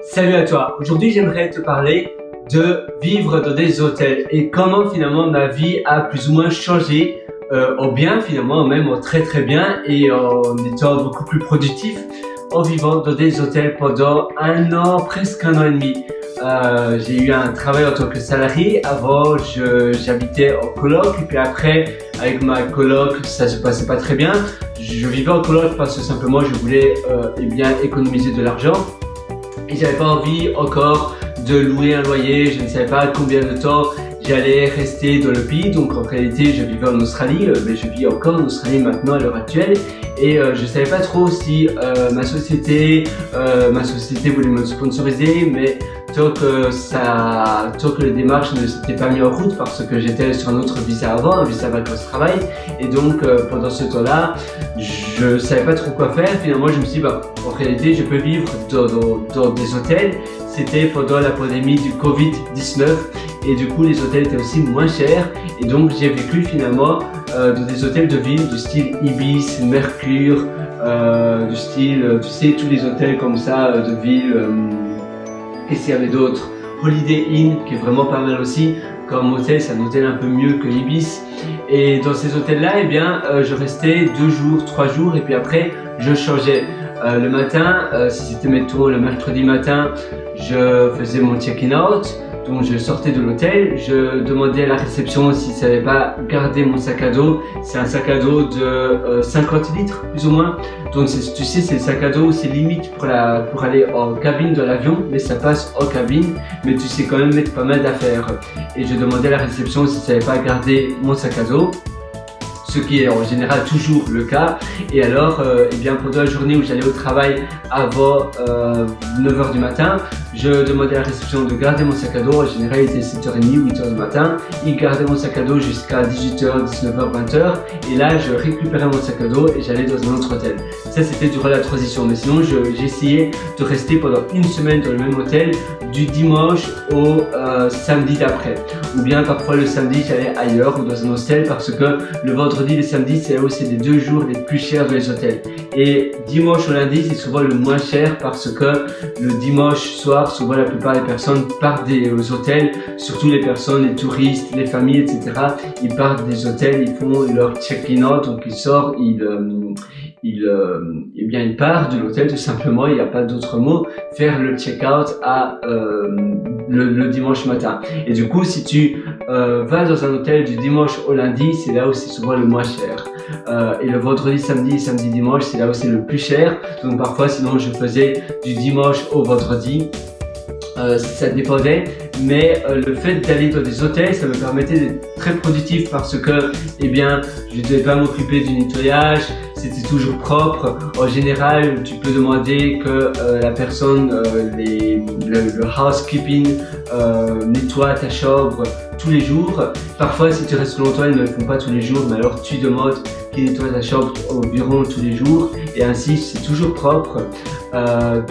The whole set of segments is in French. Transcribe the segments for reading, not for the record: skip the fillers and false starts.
Salut à toi, aujourd'hui j'aimerais te parler de vivre dans des hôtels et comment finalement ma vie a plus ou moins changé au bien finalement, même au très très bien et en étant beaucoup plus productif en vivant dans des hôtels pendant un an, presque un an et demi. J'ai eu un travail en tant que salarié, avant j'habitais en coloc et puis après avec ma coloc ça se passait pas très bien. Je vivais en coloc parce que simplement je voulais économiser de l'argent. Et j'avais pas envie encore de louer un loyer, je ne savais pas combien de temps j'allais rester dans le pays. Donc en réalité je vivais en Australie, mais je vis encore en Australie maintenant à l'heure actuelle. Et je savais pas trop si ma société voulait me sponsoriser, mais tant que les démarches ne s'étaient pas mis en route parce que j'étais sur un autre visa avant, un visa vacances-travail. Et donc pendant ce temps-là, je savais pas trop quoi faire. Finalement je me suis dit en réalité je peux vivre dans des hôtels. C'était pendant la pandémie du Covid-19 et du coup les hôtels étaient aussi moins chers et donc j'ai vécu finalement dans des hôtels de ville du style Ibis, Mercure, du style, tu sais, tous les hôtels comme ça de ville. Et s'il y avait d'autres, Holiday Inn qui est vraiment pas mal aussi comme hôtel, c'est un hôtel un peu mieux que l'Ibis. Et dans ces hôtels là, eh bien, je restais 2 jours, 3 jours et puis après je changeais. Le matin, si c'était mettons le mercredi matin, je faisais mon check-in out, donc je sortais de l'hôtel, je demandais à la réception s'ils ne savaient pas garder mon sac à dos. C'est un sac à dos de 50 litres plus ou moins, donc tu sais c'est le sac à dos, c'est limite pour aller en cabine de l'avion, mais ça passe en cabine, mais tu sais quand même mettre pas mal d'affaires. Et je demandais à la réception s'ils ne savaient pas garder mon sac à dos, ce qui est en général toujours le cas. Et alors, eh bien, pendant la journée où j'allais au travail avant 9h du matin, je demandais à la réception de garder mon sac à dos. En général, il était 7h30 ou 8h du matin. Ils gardaient mon sac à dos jusqu'à 18h, 19h, 20h. Et là, je récupérais mon sac à dos et j'allais dans un autre hôtel. Ça, c'était durant la transition. Mais sinon, j'essayais de rester pendant une semaine dans le même hôtel, du dimanche au samedi d'après. Ou bien parfois le samedi, j'allais ailleurs ou dans un hostel parce que le vendredi et le samedi, c'est là où c'est les 2 jours les plus chers dans les hôtels. Et dimanche au lundi, c'est souvent le moins cher parce que le dimanche soir, souvent la plupart des personnes partent des hôtels, surtout les personnes, les touristes, les familles, etc. Ils partent des hôtels, ils font leur check-in out, donc ils sortent, eh bien, ils partent de l'hôtel tout simplement, il n'y a pas d'autre mot, faire le check-out le dimanche matin. Et du coup, si tu vas dans un hôtel du dimanche au lundi, c'est là où c'est souvent le moins cher. Et le vendredi, samedi, dimanche, c'est là où c'est le plus cher. Donc parfois, sinon, je faisais du dimanche au vendredi. Ça dépendait, mais le fait d'aller dans des hôtels, ça me permettait d'être très productif parce que, eh bien, je ne devais pas m'occuper du nettoyage, c'était toujours propre. En général, tu peux demander que la personne, le housekeeping, nettoie ta chambre tous les jours. Parfois, si tu restes longtemps, ils ne le font pas tous les jours, mais alors tu demandes qu'ils nettoient ta chambre environ tous les jours et ainsi c'est toujours propre.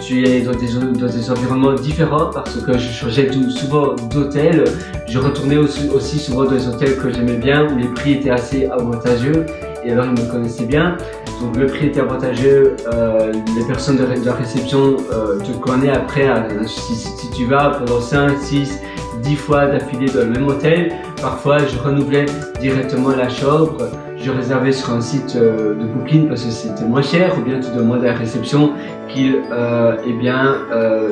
Tu es dans des environnements différents parce que je changeais souvent d'hôtel. Je retournais aussi souvent dans des hôtels que j'aimais bien où les prix étaient assez avantageux et alors ils me connaissaient bien. Donc le prix était avantageux, les personnes de la réception te connaissent après. Si tu vas pendant 5, 6, 10 fois d'affilée dans le même hôtel, parfois je renouvelais directement la chambre. Je réservais sur un site de Booking parce que c'était moins cher, ou bien tu demandes à la réception qu'il,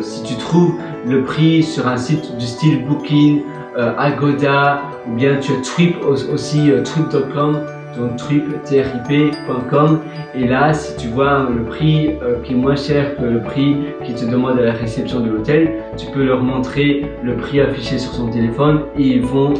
si tu trouves le prix sur un site du style Booking, Agoda, ou bien tu as Trip aussi, trip.com, donc trip.com, et là si tu vois le prix qui est moins cher que le prix qui te demande à la réception de l'hôtel, tu peux leur montrer le prix affiché sur son téléphone et ils vont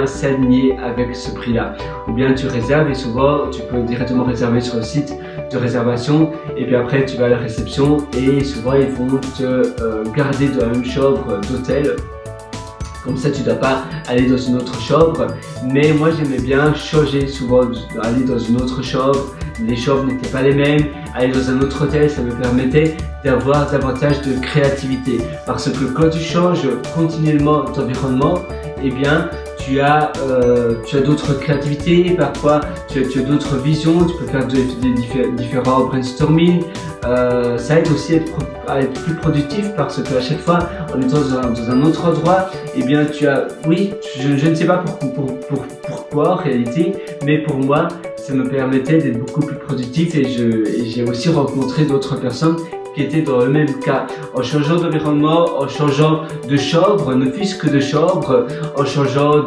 s'aligner avec ce prix là. Ou bien tu réserves et souvent tu peux directement réserver sur le site de réservation et puis après tu vas à la réception et souvent ils vont te garder dans la même chambre d'hôtel. Comme ça, tu ne dois pas aller dans une autre chambre. Mais moi, j'aimais bien changer souvent, aller dans une autre chambre. Les chambres n'étaient pas les mêmes. aller dans un autre hôtel, ça me permettait d'avoir davantage de créativité. Parce que quand tu changes continuellement d'environnement, eh bien, tu as d'autres créativités, parfois tu as d'autres visions, tu peux faire différents brainstorming. Ça aide aussi à être plus productif parce qu'à chaque fois, en étant dans un autre endroit, eh bien tu as, oui, je ne sais pas pourquoi en réalité, mais pour moi, ça me permettait d'être beaucoup plus productif et j'ai aussi rencontré d'autres personnes qui étaient dans le même cas. En changeant d'environnement, en changeant de chambre, ne fût-ce que de chambre, en changeant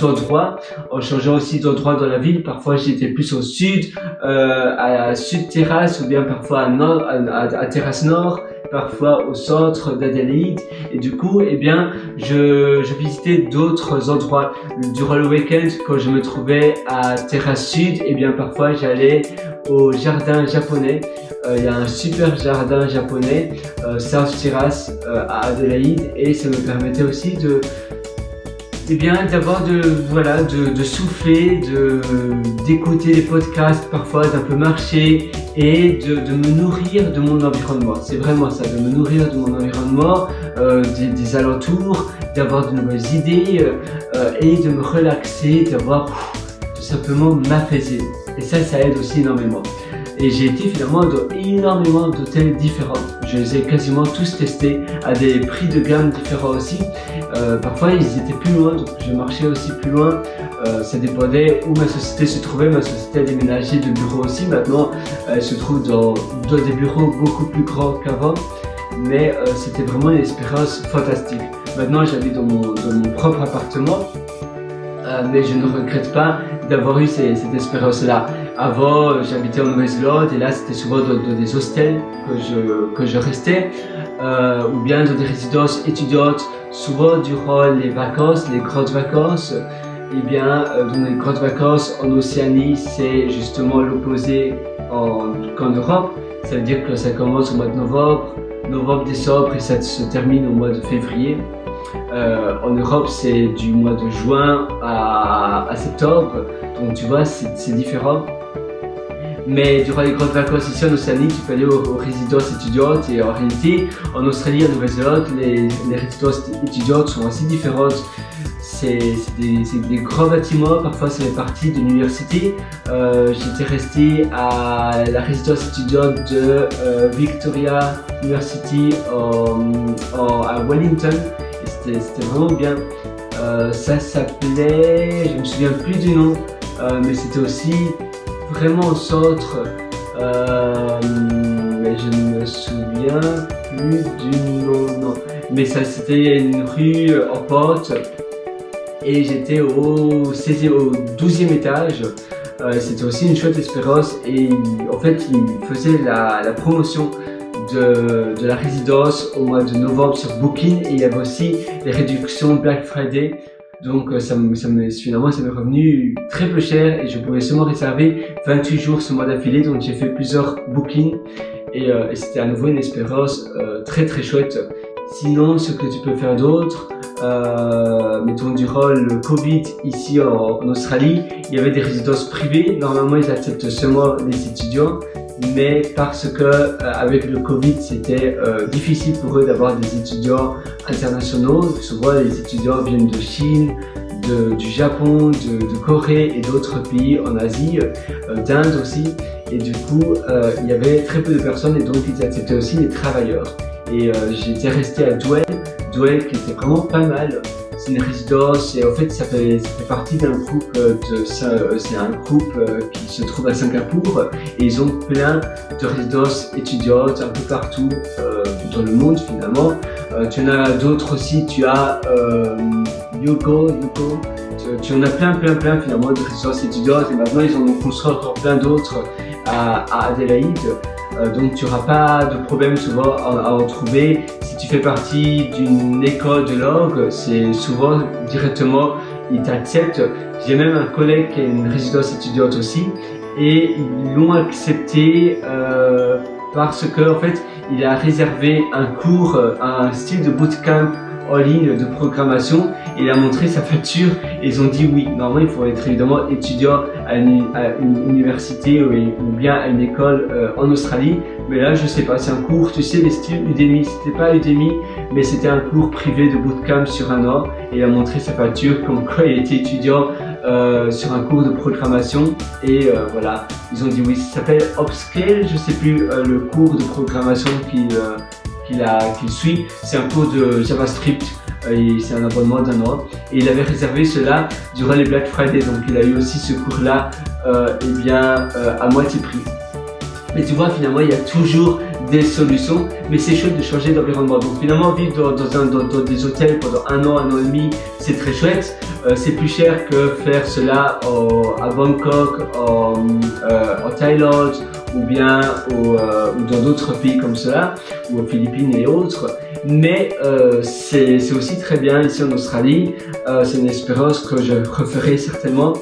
d'endroit, en changeant aussi d'endroit dans la ville. Parfois j'étais plus au sud, à sud terrasse, ou bien parfois à terrasse nord, parfois au centre d'Adélaïde. Et du coup, eh bien, je visitais d'autres endroits. Durant le week-end, quand je me trouvais à terrasse sud, eh bien, parfois j'allais au jardin japonais. Il y a un super jardin japonais, South Terrace à Adélaïde, et ça me permettait aussi d'avoir de souffler, d'écouter les podcasts, parfois d'un peu marcher et de me nourrir de mon environnement. C'est vraiment ça, de me nourrir de mon environnement, des alentours, d'avoir de nouvelles idées et de me relaxer, d'avoir tout simplement m'apaiser. Et ça aide aussi énormément. Et j'ai été finalement dans énormément d'hôtels différents. Je les ai quasiment tous testés à des prix de gamme différents aussi. Parfois ils étaient plus loin, donc je marchais aussi plus loin. Ça dépendait où ma société se trouvait. Ma société a déménagé de bureau aussi. Maintenant elle se trouve dans des bureaux beaucoup plus grands qu'avant. Mais c'était vraiment une expérience fantastique. Maintenant j'habite dans mon propre appartement. Mais je ne regrette pas d'avoir eu cette expérience-là. Avant, j'habitais en Nouvelle-Zélande et là, c'était souvent dans des hostels que je restais, ou bien dans des résidences étudiantes, souvent durant les vacances, les grandes vacances. Eh bien, dans les grandes vacances en Océanie, c'est justement l'opposé qu'en Europe. Ça veut dire que ça commence au mois de novembre, décembre et ça se termine au mois de février. En Europe, c'est du mois de juin à septembre, donc tu vois, c'est différent. Mais durant les grandes vacances ici en Océanie, tu peux aller aux résidences étudiantes et en réalité, en Australie et en Nouvelle-Zélande, les résidences étudiantes sont assez différentes. C'est des grands bâtiments, parfois ça fait partie de l'université. J'étais resté à la résidence étudiante de Victoria University à Wellington. C'était vraiment bien. Ça s'appelait, je me souviens plus du nom, mais c'était aussi vraiment au centre. Mais je ne me souviens plus du nom. Non. Mais ça, c'était une rue en pente et j'étais au 12e étage. C'était aussi une chouette expérience et en fait, il faisait la promotion de la résidence au mois de novembre sur Booking et il y avait aussi les réductions Black Friday. Donc finalement ça m'est revenu très peu cher et je pouvais seulement réserver 28 jours ce mois d'affilée, donc j'ai fait plusieurs bookings et c'était à nouveau une expérience très très chouette. Sinon, ce que tu peux faire d'autre, mettons durant le Covid ici en Australie, il y avait des résidences privées. Normalement ils acceptent seulement les étudiants, mais parce que avec le Covid c'était difficile pour eux d'avoir des étudiants internationaux. Souvent les étudiants viennent de Chine, du Japon, de Corée et d'autres pays en Asie, d'Inde aussi, et du coup il y avait très peu de personnes et donc ils acceptaient aussi les travailleurs. Et j'étais resté à Dwell qui était vraiment pas mal. C'est une résidence et en fait ça fait partie d'un groupe c'est un groupe qui se trouve à Singapour et ils ont plein de résidences étudiantes un peu partout dans le monde finalement. Tu en as d'autres aussi, tu as Yuko, tu en as plein finalement de résidences étudiantes et maintenant ils en ont construit encore plein d'autres à Adélaïde. Donc tu n'auras pas de problème souvent à en trouver. Si tu fais partie d'une école de langue, c'est souvent directement ils t'acceptent. J'ai même un collègue qui a une résidence étudiante aussi et ils l'ont accepté parce que en fait il a réservé un cours, un style de bootcamp en ligne de programmation. Et il a montré sa facture et ils ont dit oui. Normalement, il faut être évidemment étudiant à une université ou bien à une école en Australie. Mais là, je sais pas, c'est un cours, tu sais, des styles Udemy. C'était pas Udemy, mais c'était un cours privé de bootcamp sur un an. Et il a montré sa facture comme quoi il était étudiant sur un cours de programmation. Et voilà, ils ont dit oui. Ça s'appelle Upscale, je sais plus le cours de programmation qu'il suit. C'est un cours de JavaScript. C'est un abonnement d'1 an et il avait réservé cela durant les Black Friday, donc il a eu aussi ce cours là à moitié prix. Mais tu vois, finalement il y a toujours des solutions, mais c'est chouette de changer d'environnement. Donc finalement vivre dans des hôtels pendant 1 an, 1 an et demi, c'est très chouette. C'est plus cher que faire cela à Bangkok, en Thaïlande ou bien ou dans d'autres pays comme cela, ou aux Philippines et autres. Mais c'est aussi très bien ici en Australie. C'est une expérience que je referai certainement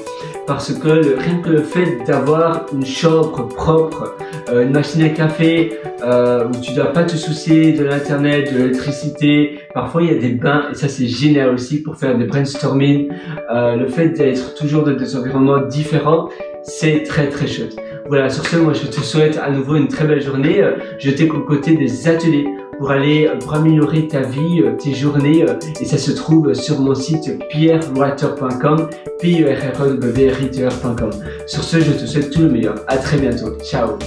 parce que rien que le fait d'avoir une chambre propre, une machine à café où tu dois pas te soucier de l'internet, de l'électricité. Parfois il y a des bains et ça c'est génial aussi pour faire des brainstorming. Le fait d'être toujours dans des environnements différents, c'est très très chouette. Voilà, sur ce, moi je te souhaite à nouveau une très belle journée. Je t'ai concocté des ateliers pour améliorer ta vie, tes journées, et ça se trouve sur mon site pierrewriter.com, pierrewriter.com. Sur ce, je te souhaite tout le meilleur. À très bientôt. Ciao.